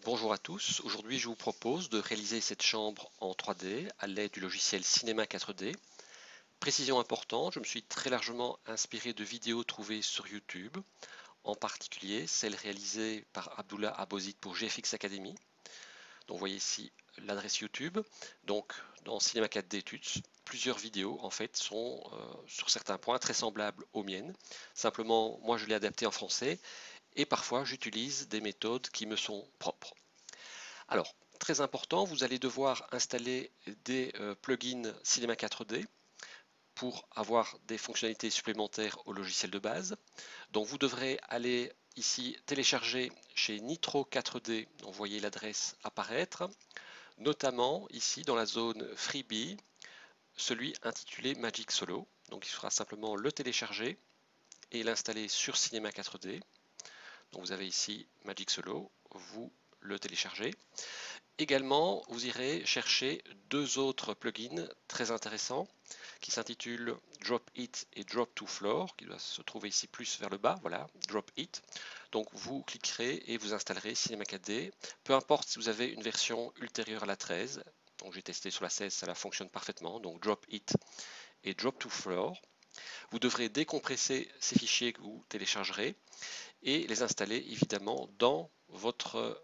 Bonjour à tous, aujourd'hui je vous propose de réaliser cette chambre en 3D à l'aide du logiciel Cinema 4D. Précision importante, je me suis très largement inspiré de vidéos trouvées sur YouTube, en particulier celles réalisées par Abdullah Abouzid pour GFX Academy. Donc vous voyez ici l'adresse YouTube. Donc dans Cinema 4D Tuts, plusieurs vidéos en fait sont sur certains points très semblables aux miennes. Simplement moi je l'ai adapté en français et parfois j'utilise des méthodes qui me sont propres. Alors, très important, vous allez devoir installer des plugins Cinema 4D pour avoir des fonctionnalités supplémentaires au logiciel de base. Donc vous devrez aller ici télécharger chez Nitro 4D, vous voyez l'adresse apparaître, notamment ici dans la zone Freebie, celui intitulé Magic Solo. Donc il faudra simplement le télécharger et l'installer sur Cinema 4D. Donc vous avez ici Magic Solo, vous le téléchargez. Également, vous irez chercher deux autres plugins très intéressants qui s'intitulent Drop It et Drop to Floor, qui doivent se trouver ici plus vers le bas, voilà, Drop It. Donc vous cliquerez et vous installerez Cinema 4D. Peu importe si vous avez une version ultérieure à la 13, donc j'ai testé sur la 16, ça fonctionne parfaitement, donc Drop It et Drop to Floor. Vous devrez décompresser ces fichiers que vous téléchargerez et les installer évidemment dans votre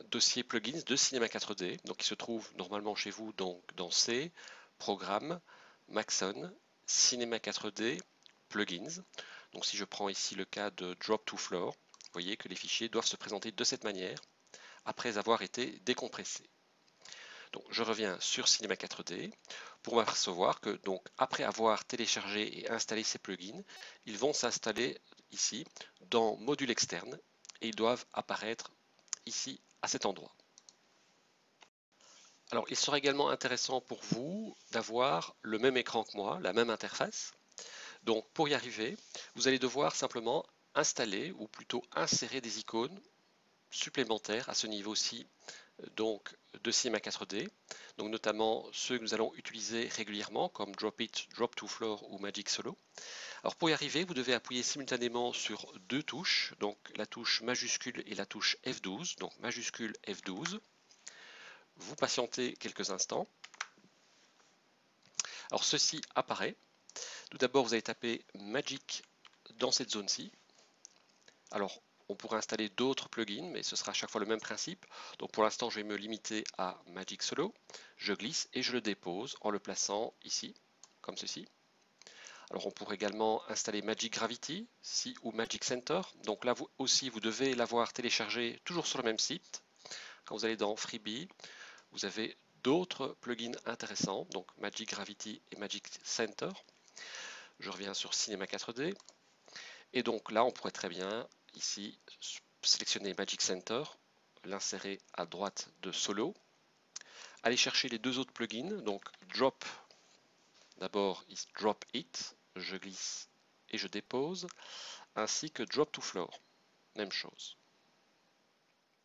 dossier plugins de Cinema 4D, donc qui se trouve normalement chez vous donc dans C, Programme, Maxon, Cinema 4D, Plugins. Donc si je prends ici le cas de Drop to Floor, vous voyez que les fichiers doivent se présenter de cette manière après avoir été décompressés. Donc je reviens sur Cinema 4D pour m'apercevoir que donc après avoir téléchargé et installé ces plugins, ils vont s'installer ici dans Module externe et ils doivent apparaître ici à cet endroit. Alors il sera également intéressant pour vous d'avoir le même écran que moi, la même interface. Donc pour y arriver, vous allez devoir simplement installer ou plutôt insérer des icônes supplémentaires à ce niveau-ci donc de Cinema 4D, donc notamment ceux que nous allons utiliser régulièrement comme Drop It, Drop to Floor ou Magic Solo. Alors pour y arriver, vous devez appuyer simultanément sur deux touches, donc la touche majuscule et la touche F12, donc majuscule F12. Vous patientez quelques instants. Alors ceci apparaît. Tout d'abord, vous allez taper Magic dans cette zone-ci. Alors on pourrait installer d'autres plugins, mais ce sera à chaque fois le même principe. Donc pour l'instant, je vais me limiter à Magic Solo. Je glisse et je le dépose en le plaçant ici, comme ceci. Alors on pourrait également installer Magic Gravity, ici, ou Magic Center. Donc là vous aussi, vous devez l'avoir téléchargé toujours sur le même site. Quand vous allez dans Freebie, vous avez d'autres plugins intéressants, donc Magic Gravity et Magic Center. Je reviens sur Cinema 4D. Et donc là, on pourrait très bien ici sélectionner Magic Center, l'insérer à droite de Solo, aller chercher les deux autres plugins, donc Drop, d'abord Drop It, je glisse et je dépose, ainsi que Drop to Floor, même chose.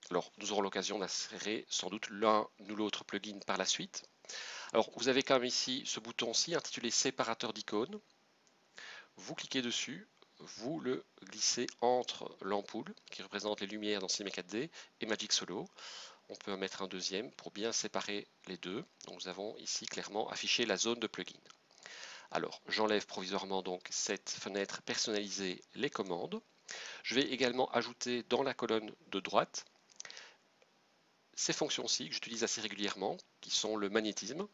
Alors, nous aurons l'occasion d'insérer sans doute l'un ou l'autre plugin par la suite. Alors, vous avez quand même ici ce bouton-ci intitulé Séparateur d'icônes. Vous cliquez dessus, vous le glissez entre l'ampoule qui représente les lumières dans Cinema 4D et Magic Solo. On peut en mettre un deuxième pour bien séparer les deux. Donc nous avons ici clairement affiché la zone de plugin. Alors j'enlève provisoirement donc cette fenêtre personnaliser les commandes. Je vais également ajouter dans la colonne de droite ces fonctions-ci que j'utilise assez régulièrement, qui sont le magnétisme.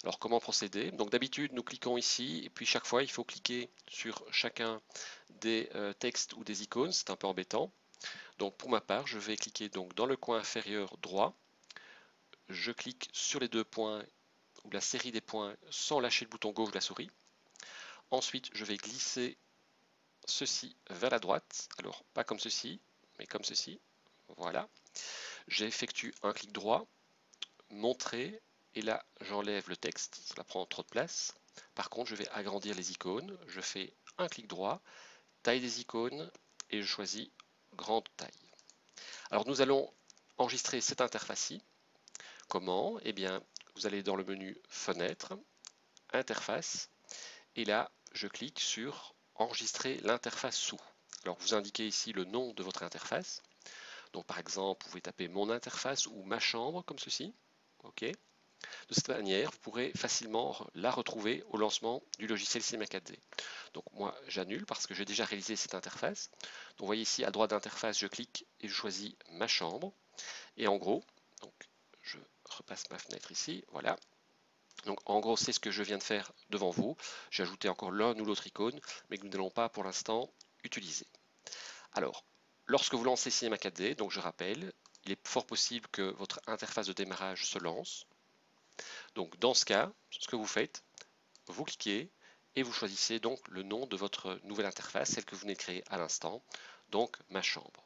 Alors comment procéder? Donc d'habitude nous cliquons ici et puis chaque fois il faut cliquer sur chacun des textes ou des icônes, c'est un peu embêtant. Donc pour ma part je vais cliquer donc dans le coin inférieur droit, je clique sur les deux points ou la série des points sans lâcher le bouton gauche de la souris. Ensuite je vais glisser ceci vers la droite, alors pas comme ceci mais comme ceci, voilà. J'effectue un clic droit, montrer, et là j'enlève le texte, cela prend trop de place. Par contre je vais agrandir les icônes, je fais un clic droit, taille des icônes et je choisis grande taille. Alors nous allons enregistrer cette interface-ci. Comment? Eh bien vous allez dans le menu Fenêtre, Interface, et là je clique sur Enregistrer l'interface sous. Alors vous indiquez ici le nom de votre interface. Donc par exemple, vous pouvez taper mon interface ou ma chambre comme ceci. OK. De cette manière, vous pourrez facilement la retrouver au lancement du logiciel Cinema 4D. Donc moi, j'annule parce que j'ai déjà réalisé cette interface. Donc vous voyez ici, à droite d'interface, je clique et je choisis ma chambre. Et en gros, donc, je repasse ma fenêtre ici, voilà. Donc en gros, c'est ce que je viens de faire devant vous. J'ai ajouté encore l'un ou l'autre icône, mais que nous n'allons pas pour l'instant utiliser. Alors, lorsque vous lancez Cinema 4D, donc je rappelle, il est fort possible que votre interface de démarrage se lance. Donc dans ce cas, ce que vous faites, vous cliquez et vous choisissez donc le nom de votre nouvelle interface, celle que vous venez de créer à l'instant, donc ma chambre.